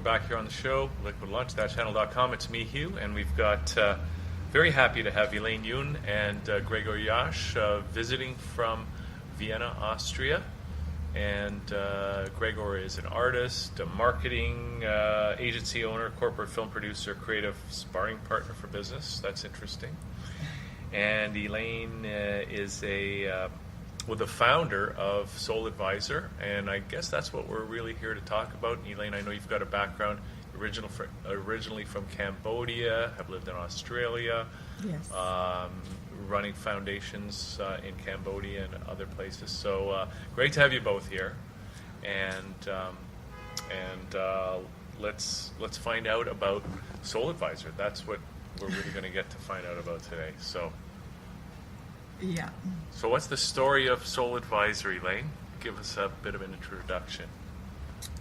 back here on the show, Liquid Lunch, thatchannel.com. It's me, Hugh, and we've got very happy to have Elain Younn and Gregor Jasch visiting from Vienna, Austria. And Gregor is an artist, a marketing agency owner, corporate film producer, creative sparring partner for business. That's interesting. And Elain is the founder of Soul Advisor, and I guess that's what we're really here to talk about. And Elain, I know you've got a background originally from Cambodia, have lived in Australia, yes, running foundations in Cambodia and other places. So great to have you both here, and let's find out about Soul Advisor. That's what we're really going to get to find out about today. So. Yeah. So what's the story of Soul Advisor, Elain? Give us a bit of an introduction.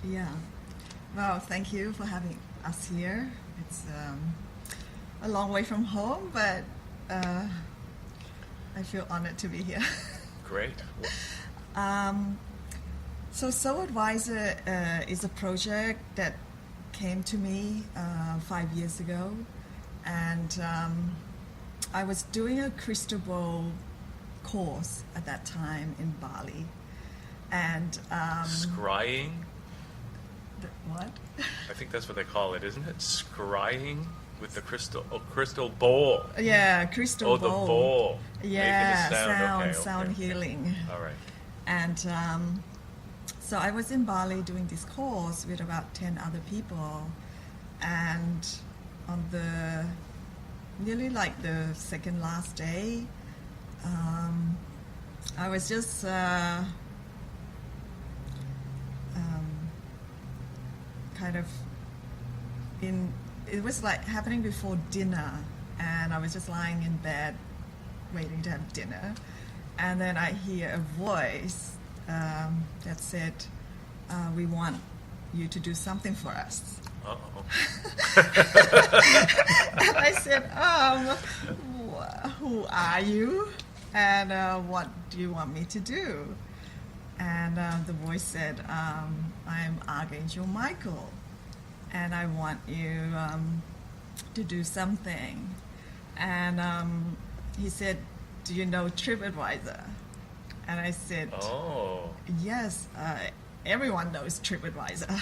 Yeah. Well, thank you for having us here. It's a long way from home, but I feel honored to be here. Great. So Soul Advisor is a project that came to me 5 years ago, and I was doing a crystal ball course at that time in Bali, and scrying. What? I think that's what they call it, isn't it? Scrying with the crystal bowl. Yeah, crystal bowl. Oh, the bowl. Yeah, making the sound healing. All right. And so I was in Bali doing this course with about 10 other people, and on the nearly like the second last day, I was just kind of it was like happening before dinner, and I was just lying in bed waiting to have dinner, and then I hear a voice that said, we want you to do something for us. Uh-oh. And I said, who are you? And what do you want me to do? And the voice said, I'm Archangel Michael, and I want you to do something. And he said, do you know TripAdvisor? And I said, oh, yes, everyone knows TripAdvisor.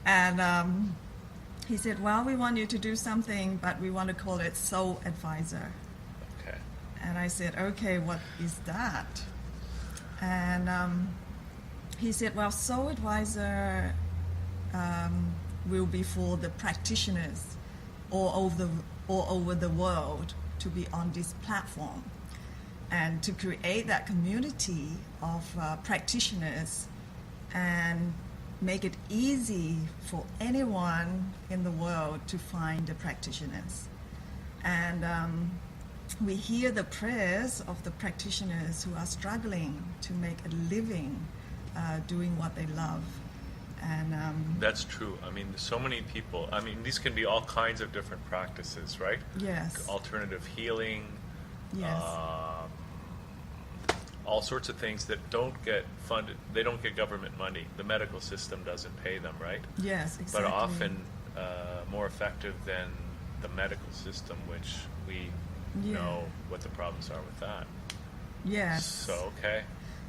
And he said, well, we want you to do something, but we want to call it Soul Advisor. okay. And I said, okay, what is that? And he said, well, Soul Advisor will be for the practitioners all over the world to be on this platform, and to create that community of practitioners and make it easy for anyone in the world to find the practitioners. And we hear the prayers of the practitioners who are struggling to make a living doing what they love. And that's true. I mean, so many people, I mean, these can be all kinds of different practices, right? yes, Alternative healing, yes, all sorts of things that don't get funded. They don't get government money. The medical system doesn't pay them, right? yes, exactly. But often more effective than the medical system, which we know what the problems are with that. Yes. So, okay.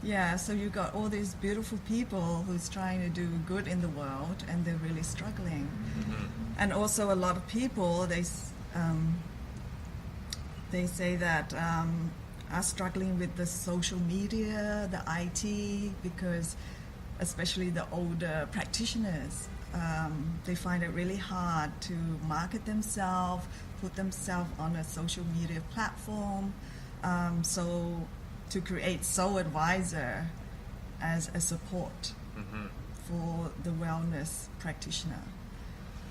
Yeah, so you got all these beautiful people who's trying to do good in the world, and they're really struggling. Mm-hmm. And also a lot of people, they say that are struggling with the social media, the IT, because especially the older practitioners, they find it really hard to market themselves, put themselves on a social media platform. So to create Soul Advisor as a support for the wellness practitioner.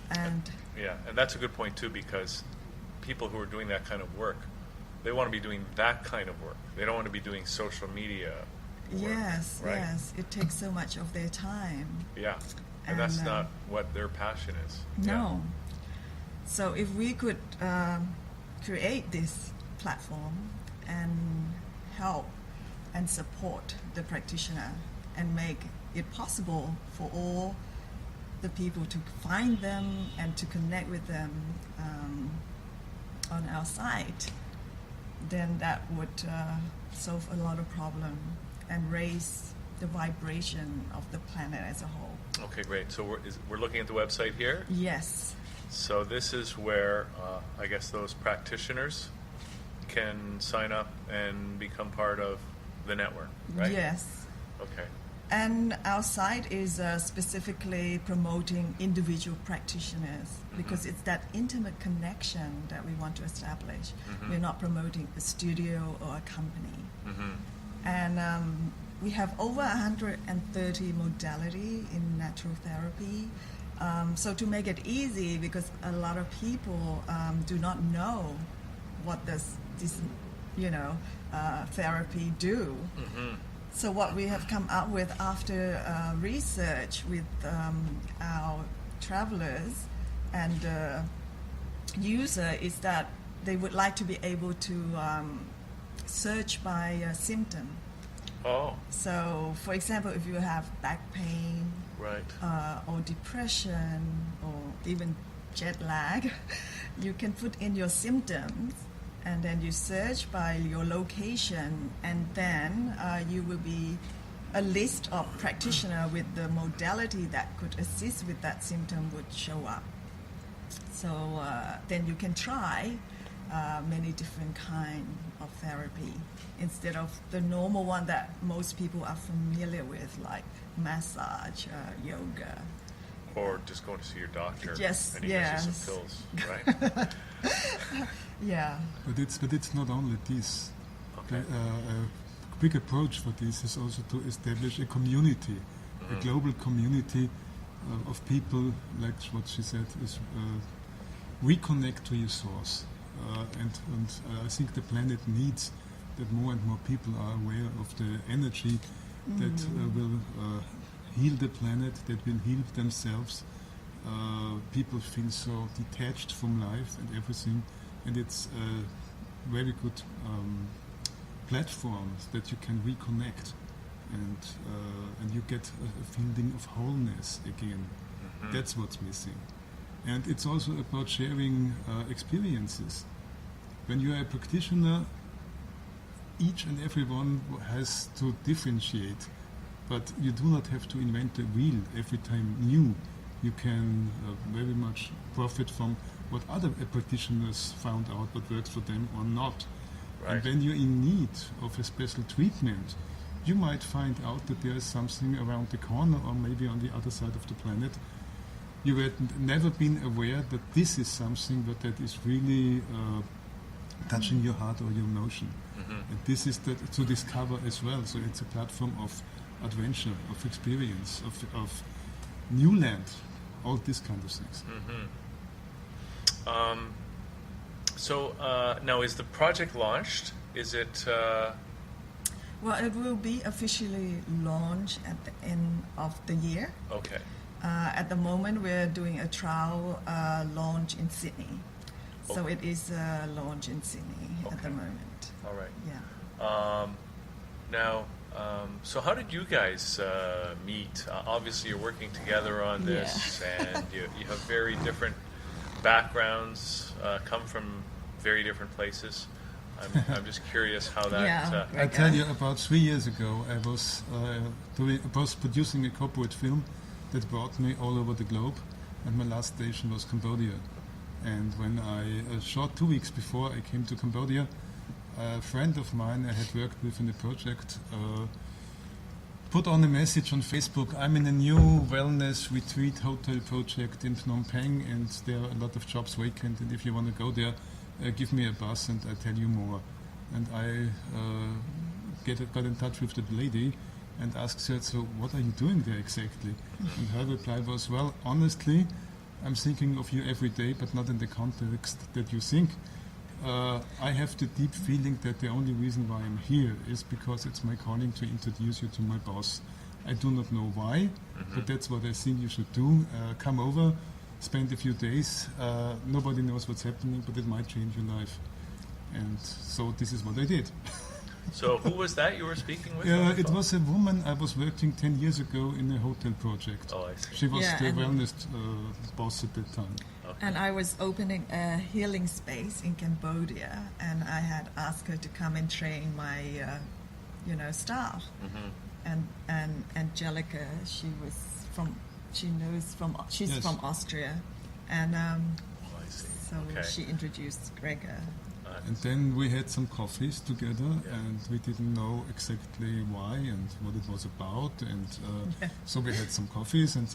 And yeah, and that's a good point too, because people who are doing that kind of work, they want to be doing that kind of work. They don't want to be doing social media work, yes, right? yes, it takes so much of their time. Yeah, and that's not what their passion is. No. Yeah. So if we could create this platform and help and support the practitioner and make it possible for all the people to find them and to connect with them on our site, then that would solve a lot of problems and raise the vibration of the planet as a whole. Okay, great. So we're looking at the website here. Yes. So this is where I guess those practitioners can sign up and become part of the network, right? Yes. Okay. And our site is specifically promoting individual practitioners because it's that intimate connection that we want to establish. We're not promoting a studio or a company. And we have over 130 modality in natural therapy. So to make it easy, because a lot of people do not know what does this, therapy do. So what we have come up with after research with our travelers and user is that they would like to be able to search by symptom. Oh. So, for example, if you have back pain, right, or depression, or even jet lag, you can put in your symptoms, and then you search by your location, and then you will be a list of practitioner with the modality that could assist with that symptom would show up. So then you can try many different kind of therapy instead of the normal one that most people are familiar with, like massage, yoga. Or just going to see your doctor. Yes, and he gives you some pills, right? Yeah. But it's not only this. Okay. A quick approach for this is also to establish a community, a global community of people, like what she said, is reconnect to your source. And I think the planet needs that more and more people are aware of the energy that will heal the planet, that will heal themselves. People feel so detached from life and everything, and it's a very good platform that you can reconnect, and you get a feeling of wholeness again. That's what's missing. And it's also about sharing experiences. When you are a practitioner, each and every one has to differentiate, but you do not have to invent the wheel every time new. You can very much profit from what other practitioners found out what works for them or not. Right. And when you're in need of a special treatment, you might find out that there is something around the corner or maybe on the other side of the planet. You had never been aware that this is something that is really touching your heart or your emotion. And this is to discover as well. So it's a platform of adventure, of experience, of new land, all these kind of things. So now, is the project launched? Is it? Well, it will be officially launched at the end of the year. Okay. At the moment, we're doing a trial launch in Sydney. So it is launched in Sydney at the moment. All right. Yeah. Now, so how did you guys meet? Obviously, you're working together on this, and you have very different backgrounds, come from very different places. I'm just curious how that... I tell you, about 3 years ago, I was producing a corporate film that brought me all over the globe, and my last station was Cambodia. And when I shot 2 weeks before I came to Cambodia, a friend of mine I had worked with in the project put on a message on Facebook, I'm in a new wellness retreat hotel project in Phnom Penh, and there are a lot of jobs vacant, and if you want to go there, give me a buzz and I'll tell you more. And I got in touch with that lady and asked her, so what are you doing there exactly? And her reply was, well, honestly, I'm thinking of you every day, but not in the context that you think. I have the deep feeling that the only reason why I'm here is because it's my calling to introduce you to my boss. I do not know why, but that's what I think you should do. Come over, spend a few days. Nobody knows what's happening, but it might change your life. And so this is what I did. So who was that you were speaking with? on Yeah, the it phone? was a woman I was working 10 years ago in a hotel project. Oh, I see. She was Yeah, the and- wellness boss at that time. Okay. And I was opening a healing space in Cambodia, and I had asked her to come and train my, staff. Mhm. And Angelica, she's Yes. from Austria, and Oh, I see. so Okay. she introduced Gregor. And then we had some coffees together, Yeah. and we didn't know exactly why and what it was about. And so we had some coffees and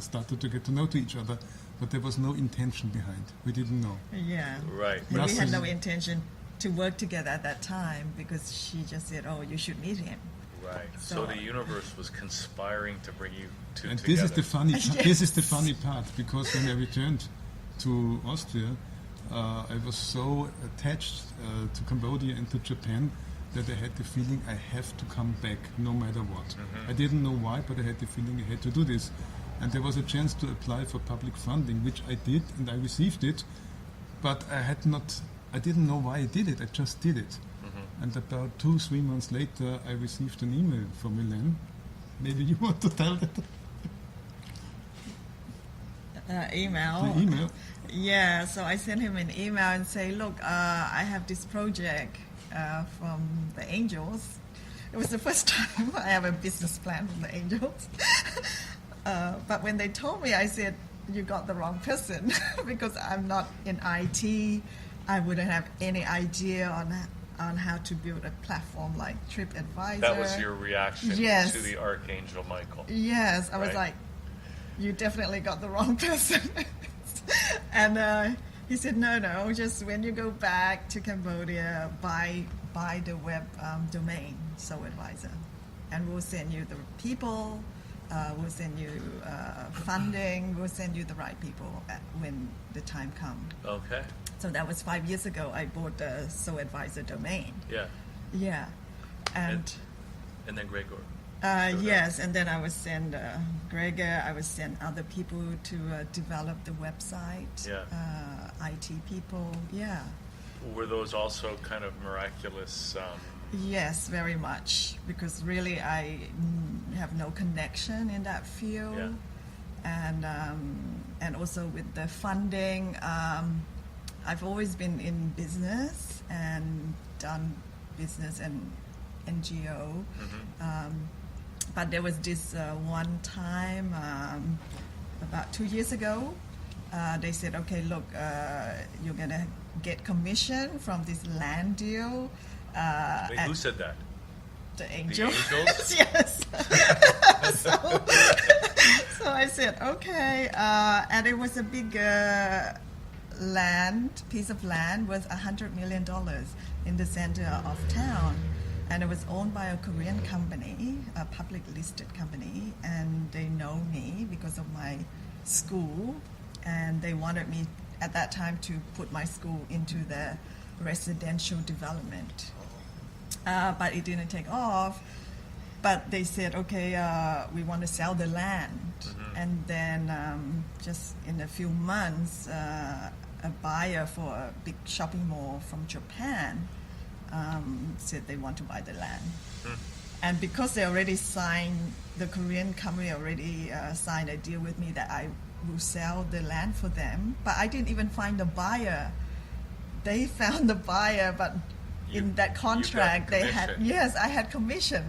started to get to know to each other. But there was no intention behind. We didn't know. Yeah. Right. And we had no Nothing- intention to work together at that time because she just said, "Oh, you should meet him." Right. So So- the universe was conspiring to bring you two And together. this is the funny. Yes. This is the funny part, because when I returned to Austria, I was so attached to Cambodia and to Japan that I had the feeling I have to come back no matter what. Mm-hmm. I didn't know why, but I had the feeling I had to do this. And there was a chance to apply for public funding, which I did, and I received it. But I didn't know why I did it. I just did it. Mm-hmm. And about 2-3 months later, I received an email from Elain. Maybe you want to tell that. Email. The email. Yeah, so I sent him an email and say, "Look, I have this project from the Angels." It was the first time I have a business plan from the Angels. But when they told me, I said, "You got the wrong person," because I'm not in IT. I wouldn't have any idea on how to build a platform like TripAdvisor. That was your reaction Yes. to the Archangel Michael. Yes, I was Right. like, "You definitely got the wrong person." And he said, no, just when you go back to Cambodia, buy the web domain, SoAdvisor. And we'll send you the people, we'll send you funding, we'll send you the right people when the time comes. Okay. So that was 5 years ago. I bought the SoAdvisor domain. Yeah. Yeah. And And then Gregor. yes, and then I would send Gregor, I would send other people to develop the website, Yeah. IT people, yeah. Were those also kind of miraculous? Yes, very much, because really I have no connection in that field. Yeah. And also with the funding, I've always been in business and done business and NGO. Mm-hmm. But there was this one time, about 2 years ago, they said, "Okay, look, you're going to get commission from this land deal." Wait, at who said that? the Angels? Angels? Yes. So I said, okay. And it was a big piece of land worth $100 million in the center of town. And it was owned by a Korean company, a public listed company, and they know me because of my school, and they wanted me at that time to put my school into the residential development. But it didn't take off. But they said, okay, we want to sell the land. Mm-hmm. And then just in a few months, a buyer for a big shopping mall from Japan said they want to buy the land. Hmm. And because they already signed, the Korean company already signed a deal with me that I will sell the land for them. But I didn't even find the buyer. They found the buyer, but in that contract they had, commission. yes, I had commission.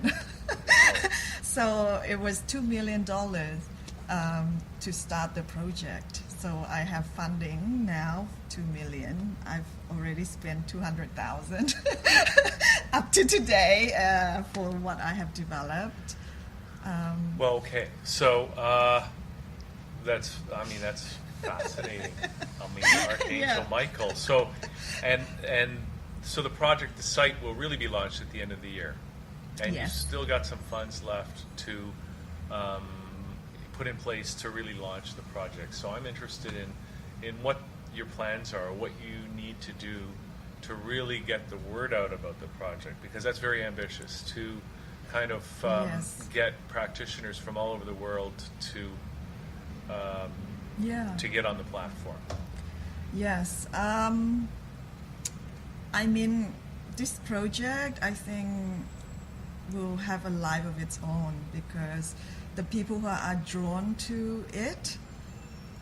So it was $2 million to start the project. So I have funding now, $2 million. I've already spent $200,000 up to today for what I have developed. Well, okay. So that's fascinating. Archangel Yeah. Michael. So, and so the project, the site will really be launched at the end of the year, and Yes. you've still got some funds left to put in place to really launch the project. So I'm interested in what your plans are, what you need to do to really get the word out about the project, because that's very ambitious to kind of Yes. get practitioners from all over the world to Yeah. get on the platform. Yes. I mean, this project, I think, will have a life of its own, because the people who are drawn to it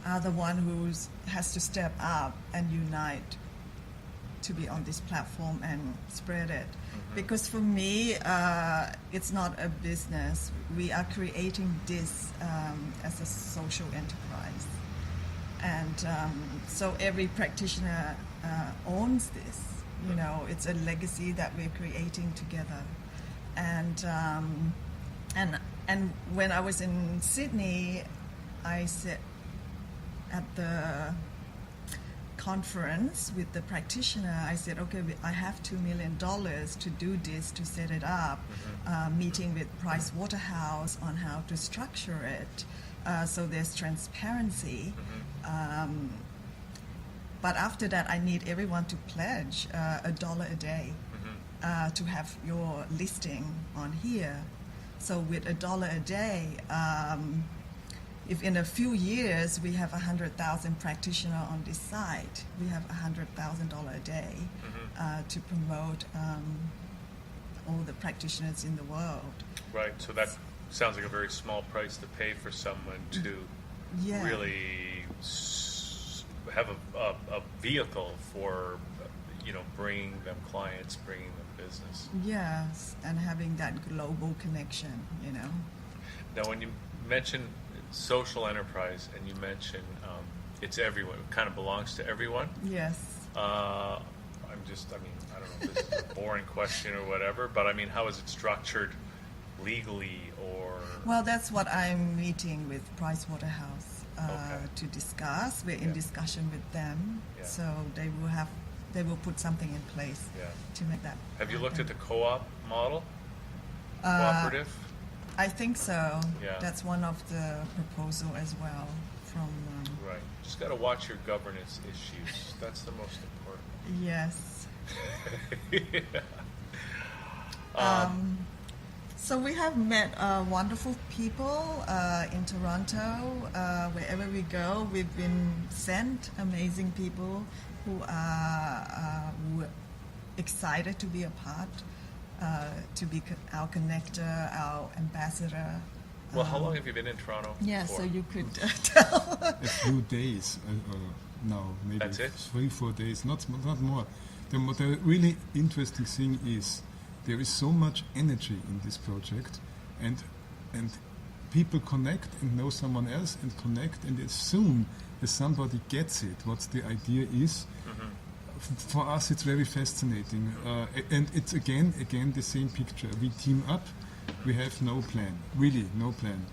are the one who has to step up and unite to be on this platform and spread it. Because for me, it's not a business. We are creating this as a social enterprise. And so every practitioner owns this. You know, it's a legacy that we're creating together. And when I was in Sydney, I said at the conference with the practitioner, I said, okay, I have $2 million to do this, to set it up, meeting with Price Waterhouse on how to structure it, so there's transparency. But after that, I need everyone to pledge $1 a day to have your listing on here. So with $1 a day, if in a few years we have 100,000 practitioners on this site, we have $100,000 a day to promote all the practitioners in the world. Right. So that sounds like a very small price to pay for someone to really have a vehicle for, bringing them clients, bringing them business. Yes, and having that global connection, Now, when you mention social enterprise and you mention it's everyone, it kind of belongs to everyone. Yes. I don't know if this is a boring question or whatever, but I mean, how is it structured legally or? Well, that's what I'm meeting with Price Waterhouse to discuss. We're in discussion with them, so they will put something in place to make that. Have you looked at the co-op model? Cooperative? I think so. Yeah. That's one of the proposal as well from. Right. Just got to watch your governance issues. That's the most important. Yes. Yeah. So we have met wonderful people in Toronto. Wherever we go, we've been sent amazing people who are excited to be a part, to be our connector, our ambassador. Well, how long have you been in Toronto? Yeah, for? so you could tell. A few days, no, maybe That's it? 3-4 days, not more. The really interesting thing is there is so much energy in this project, and people connect and know someone else and connect, and as soon as somebody gets it, what the idea is, for us it's very fascinating. And it's again the same picture. We team up, we have no plan, really no plan.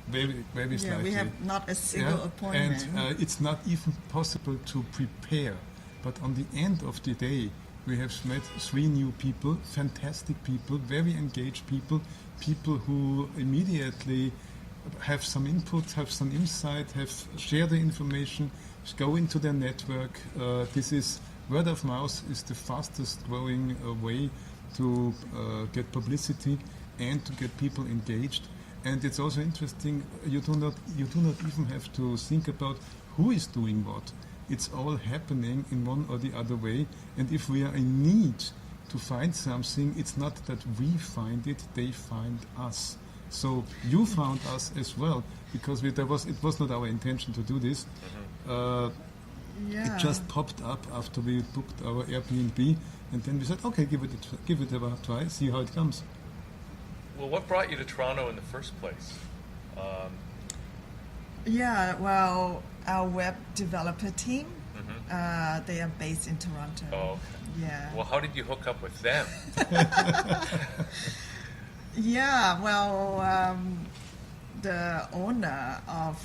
Very, very slightly. We have not a single appointment. And it's not even possible to prepare. But on the end of the day, we have met 3 new people, fantastic people, very engaged people, people who immediately have some input, have some insight, share the information, go into their network. This is word of mouth is the fastest growing way to get publicity and to get people engaged. And it's also interesting. You do not even have to think about who is doing what. It's all happening in one or the other way. And if we are in need to find something, it's not that we find it; they find us. So you found us as well, because it was not our intention to do this. It just popped up after we booked our Airbnb, and then we said, okay, give it a try, see how it comes. Well, what brought you to Toronto in the first place? Well, our web developer team, they are based in Toronto. Oh, okay. Yeah. Well, how did you hook up with them? The owner of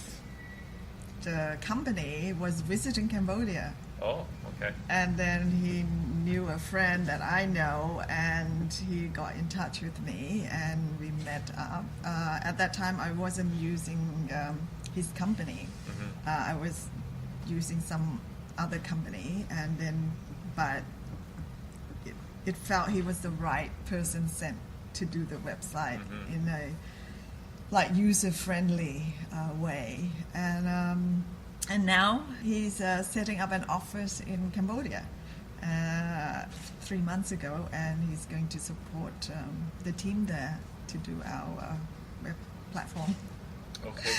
the company was visiting Cambodia. Oh, okay. And then he knew a friend that I know, and he got in touch with me, and we met up. At that time, I wasn't using his company. I was using some other company, and then, but it felt he was the right person sent to do the website in a user-friendly way, and now he's setting up an office in Cambodia, 3 months ago, and he's going to support the team there to do our web platform. Okay,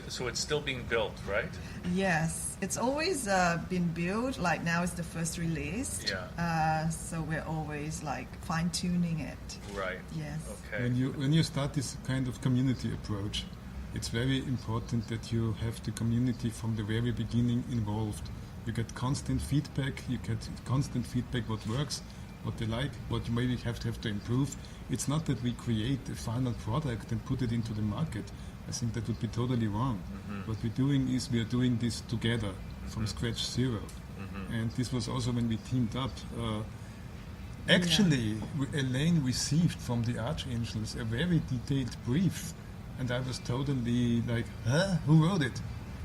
so it's still being built, right? Yes, it's always been built. Like now, it's the first release. Yeah. So we're always like fine tuning it. Right. Yes. Okay. When you start this kind of community approach, it's very important that you have the community from the very beginning involved. You get constant feedback. What works, what they like, what you maybe have to improve. It's not that we create a final product and put it into the market. I think that would be totally wrong. Mm-hmm. What we're doing is we are doing this together from scratch zero. Mm-hmm. And this was also when we teamed up. Actually, Elain received from the Archangels a very detailed brief. And I was totally like, huh? Who wrote it?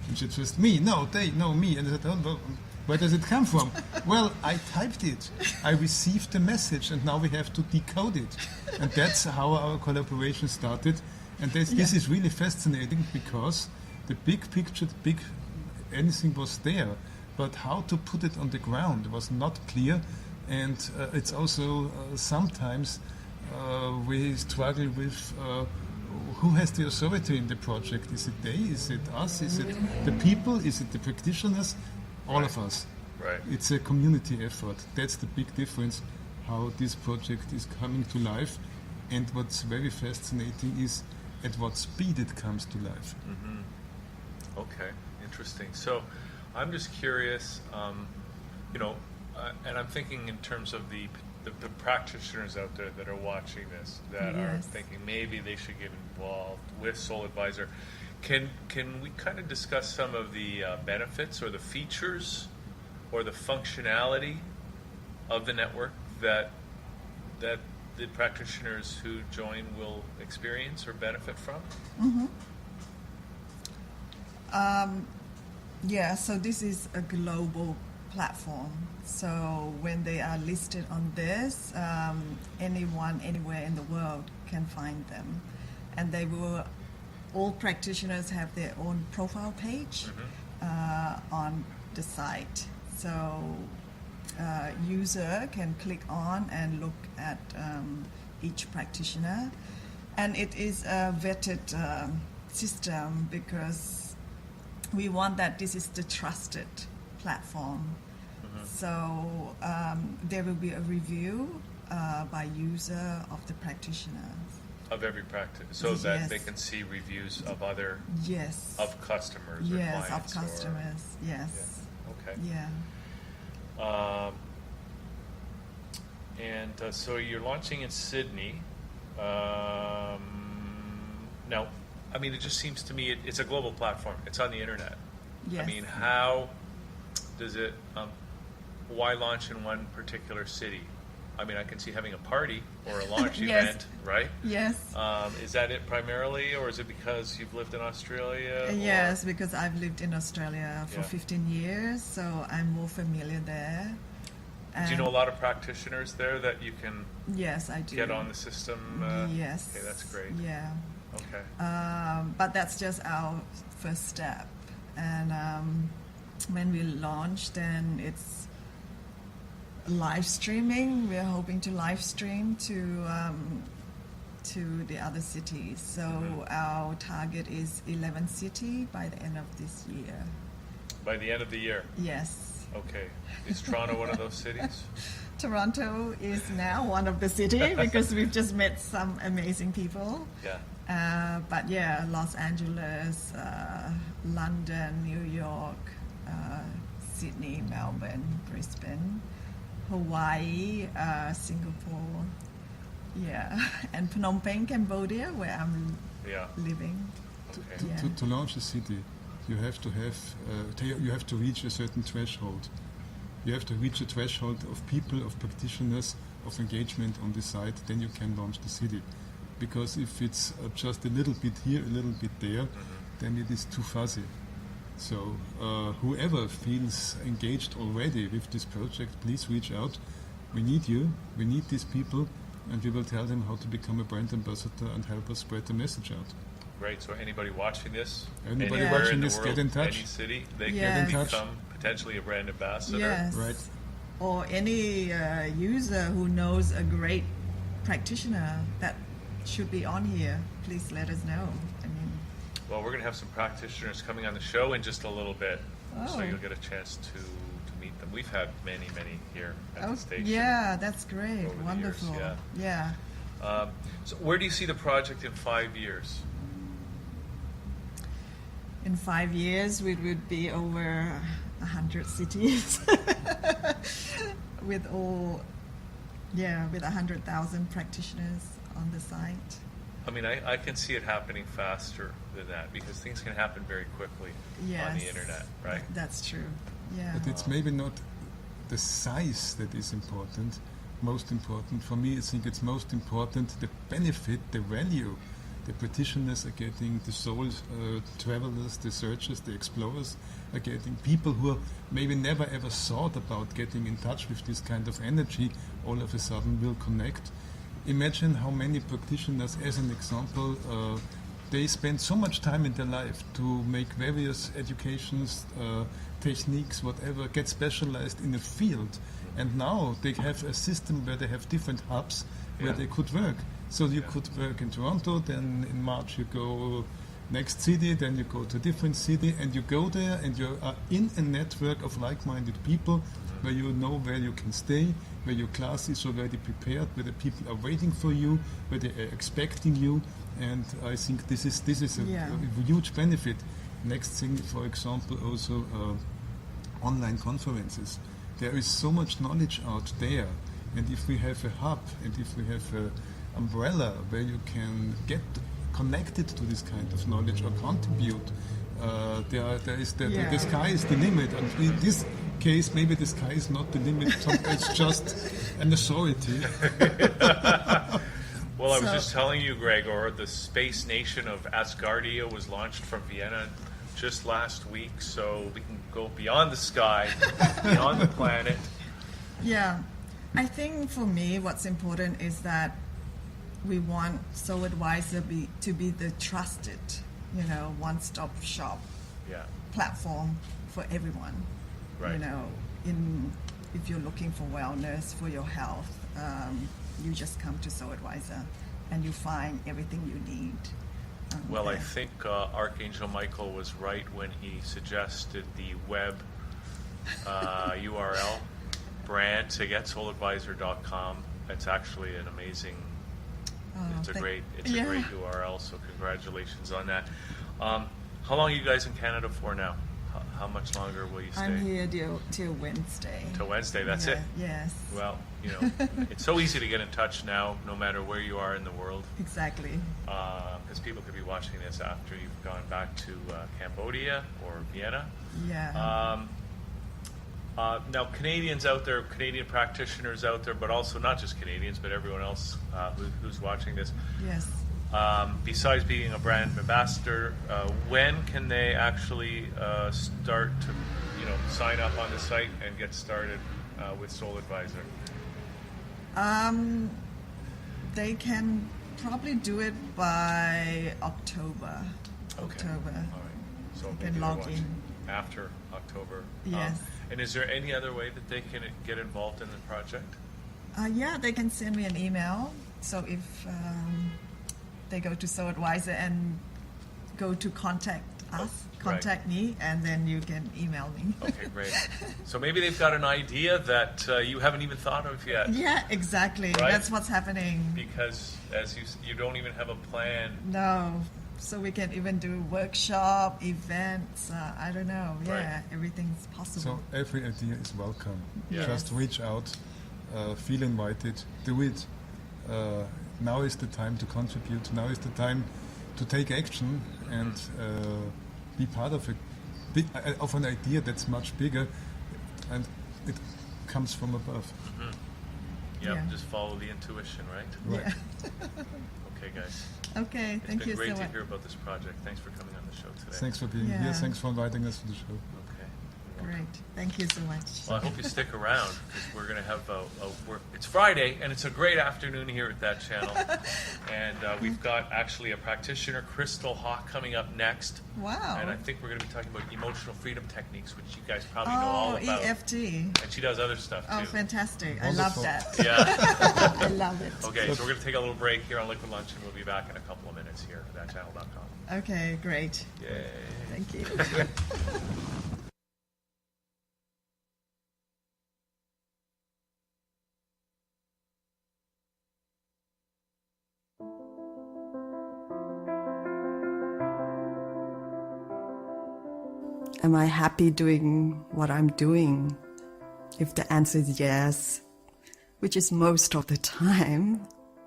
And she just, me. No, they, no, me. And I said, oh, well, where does it come from? Well, I typed it. I received the message, and now we have to decode it. And that's how our collaboration started. And this is really fascinating because the big picture, anything was there, but how to put it on the ground was not clear. And it's also sometimes we struggle with who has the authority in the project. Is it they? Is it us? Is it the people? Is it the practitioners? All of us. Right. It's a community effort. That's the big difference, how this project is coming to life. And what's very fascinating is at what speed it comes to life. Mm-hmm. Okay, interesting. So I'm just curious, and I'm thinking in terms of the practitioners out there that are watching this, that are thinking maybe they should get involved with Soul Advisor. Can we kind of discuss some of the benefits or the features or the functionality of the network that the practitioners who join will experience or benefit from? Yeah, so this is a global platform. So when they are listed on this, anyone, anywhere in the world can find them. And all practitioners have their own profile page on the site. So user can click on and look at each practitioner, and it is a vetted system because we want that this is the trusted platform. So there will be a review by user of the practitioners. Of every practice, so that they can see reviews of other of customers or clients. Of customers. Yes. Yeah. Okay. Yeah. And so you're launching in Sydney. Now, I mean, it just seems to me it's a global platform. It's on the internet. Yes. I mean, how does it? Why launch in one particular city? I mean, I can see having a party or a launch event, right? Yes. Is that it primarily, or is it because you've lived in Australia? Yes, because I've lived in Australia for 15 years, so I'm more familiar there. Do you know a lot of practitioners there that you can yes, I do. get on the system? Yes. Okay, that's great. Yeah. Okay. But that's just our first step. And when we launch, then it's live streaming. We're hoping to live stream to the other cities. So our target is 11 cities by the end of this year. By the end of the year? Yes. Okay. Is Toronto one of those cities? Toronto is now one of the cities because we've just met some amazing people. Yeah. But yeah, Los Angeles, London, New York, Sydney, Melbourne, Brisbane, Hawaii, Singapore, and Phnom Penh, Cambodia, where I'm living. Okay. To launch a city, you have to you have to reach a certain threshold. You have to reach a threshold of people, of practitioners, of engagement on the site. Then you can launch the city. Because if it's just a little bit here, a little bit there, then it is too fuzzy. So whoever feels engaged already with this project, please reach out. We need you. We need these people, and we will tell them how to become a brand ambassador and help us spread the message out. Great. So anybody watching this, anybody anywhere watching in the this, world, get in touch. any city, they Get in can touch. become potentially a brand ambassador. Yes. Right. or any user who knows a great practitioner that should be on here, please let us know. I mean, Well, we're going to have some practitioners coming on the show in just a little bit, so Oh. you'll get a chance to meet them. We've had many here at the station. yeah, that's great. over the Wonderful. years, Yeah. So where do you see the project in 5 years? In 5 years, we would be over 100 cities with with 100,000 practitioners on the site. I mean, I can see it happening faster than that because things can happen very quickly Yes. on the internet, right? That's true. Yeah. But it's maybe not the size that is important, most important. For me, I think it's most important the benefit, the value the practitioners are getting, the soul travelers, the searchers, the explorers are getting, people who are maybe never ever thought about getting in touch with this kind of energy, all of a sudden will connect. Imagine how many practitioners, as an example, they spend so much time in their life to make various educations, techniques, whatever, get specialized in a field. And now they have a system where they have different hubs where they could work. So you could work in Toronto, then in March you go next city, then you go to a different city, and you go there and you are in a network of like-minded people where you know where you can stay, where your class is already prepared, where the people are waiting for you, where they are expecting you. And I think this is a huge benefit. Next thing, for example, also online conferences. There is so much knowledge out there, and if we have a hub, and if we have an umbrella where you can get connected to this kind of knowledge or contribute, the sky is the limit. And in this case, maybe the sky is not the limit, it's just an authority. Well, I was just telling you, Gregor, the space nation of Asgardia was launched from Vienna just last week, so we can go beyond the sky, beyond the planet. Yeah. I think for me, what's important is that we want Soul Advisor to be the trusted, one-stop shop platform for everyone. Right. If you're looking for wellness, for your health, you just come to Soul Advisor and you find everything you need. Well, I think Archangel Michael was right when he suggested the web URL brand to get souladvisor.com. It's actually an amazing, it's a great URL, so congratulations on that. How long are you guys in Canada for now? How much longer will you stay? I'm here till Wednesday. Till Wednesday, that's it? Yes. Well, it's so easy to get in touch now, no matter where you are in the world. Exactly. Because people could be watching this after you've gone back to Cambodia or Vienna. Yeah. Now, Canadians out there, Canadian practitioners out there, but also not just Canadians, but everyone else who's watching this. Yes. Besides being a brand ambassador, when can they actually start to, sign up on the site and get started with Soul Advisor? They can probably do it by October. Okay. October. All right. So You maybe can they're log watching in. after October. Yes. And is there any other way that they can get involved in the project? They can send me an email. So if they go to Soul Advisor and go to contact us, contact me, and then you can email me. Okay, great. So maybe they've got an idea that you haven't even thought of yet. Yeah, exactly. Right? That's what's happening. Because as you don't even have a plan. No. So we can even do workshop, events, I don't know. Yeah, Right. everything's possible. So every idea is welcome. Yeah. Just reach out, feel invited, do it. Now is the time to contribute. Now is the time to take action and be part of an idea that's much bigger, and it comes from above. Yep, Yeah. just follow the intuition, right? Right. Okay, guys. Okay, thank you It's been so great to much. hear about this project. Thanks for coming on the show today. Thanks for being Yeah. here. Thanks for inviting us to the show. Okay. Great. Thank you so much. Well, I hope you stick around because we're going to have it's Friday and it's a great afternoon here at that channel. And we've got actually a practitioner, Crystal Hawk, coming up next. Wow. And I think we're going to be talking about emotional freedom techniques, which you guys probably know all about. EFT. And she does other stuff too. Oh, fantastic. I love Wonderful. that. Yeah. I love it. Okay, so we're going to take a little break here on Liquid Lunch and we'll be back in a couple of minutes here at thatchannel.com. Okay, great. Yay. Thank you. Am I happy doing what I'm doing? If the answer is yes, which is most of the time,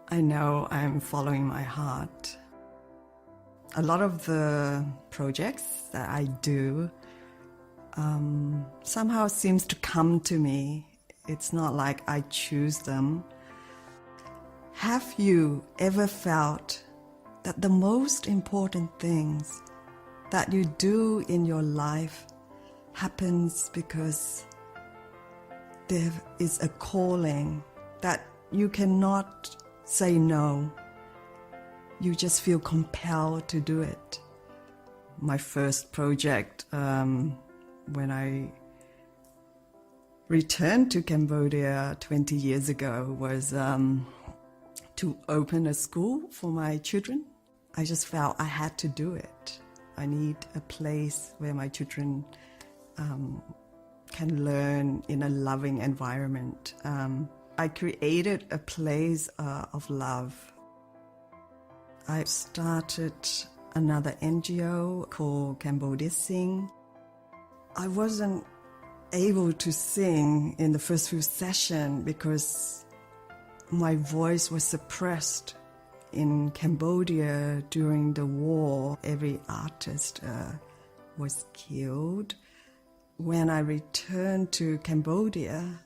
I know I'm following my heart. A lot of the projects that I do somehow seems to come to me. It's not like I choose them. Have you ever felt that the most important things that you do in your life happens because there is a calling that you cannot say no? You just feel compelled to do it. My first project, when I returned to Cambodia 20 years ago, was to open a school for my children. I just felt I had to do it. I need a place where my children can learn in a loving environment. I created a place of love. I started another NGO called Cambodia Sing. I wasn't able to sing in the first few sessions because my voice was suppressed. In Cambodia during the war, every artist was killed. When I returned to Cambodia,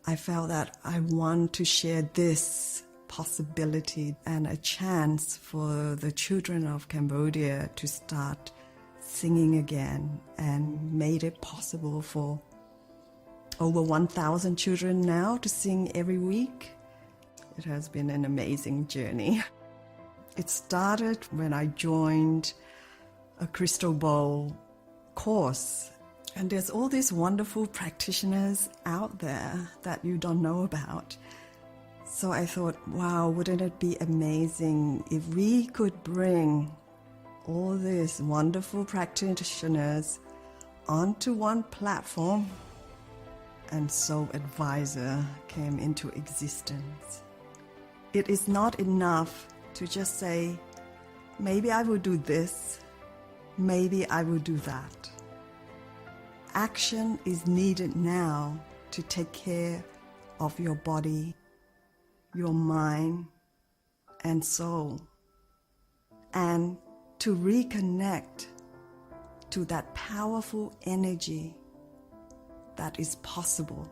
I felt that I want to share this possibility and a chance for the children of Cambodia to start singing again, and made it possible for over 1,000 children now to sing every week. It has been an amazing journey. It started when I joined a crystal bowl course. And there's all these wonderful practitioners out there that you don't know about. So I thought, wow, wouldn't it be amazing if we could bring all these wonderful practitioners onto one platform? And Soul Advisor came into existence. It is not enough to just say, maybe I will do this, maybe I will do that. Action is needed now to take care of your body, your mind, and soul, and to reconnect to that powerful energy that is possible.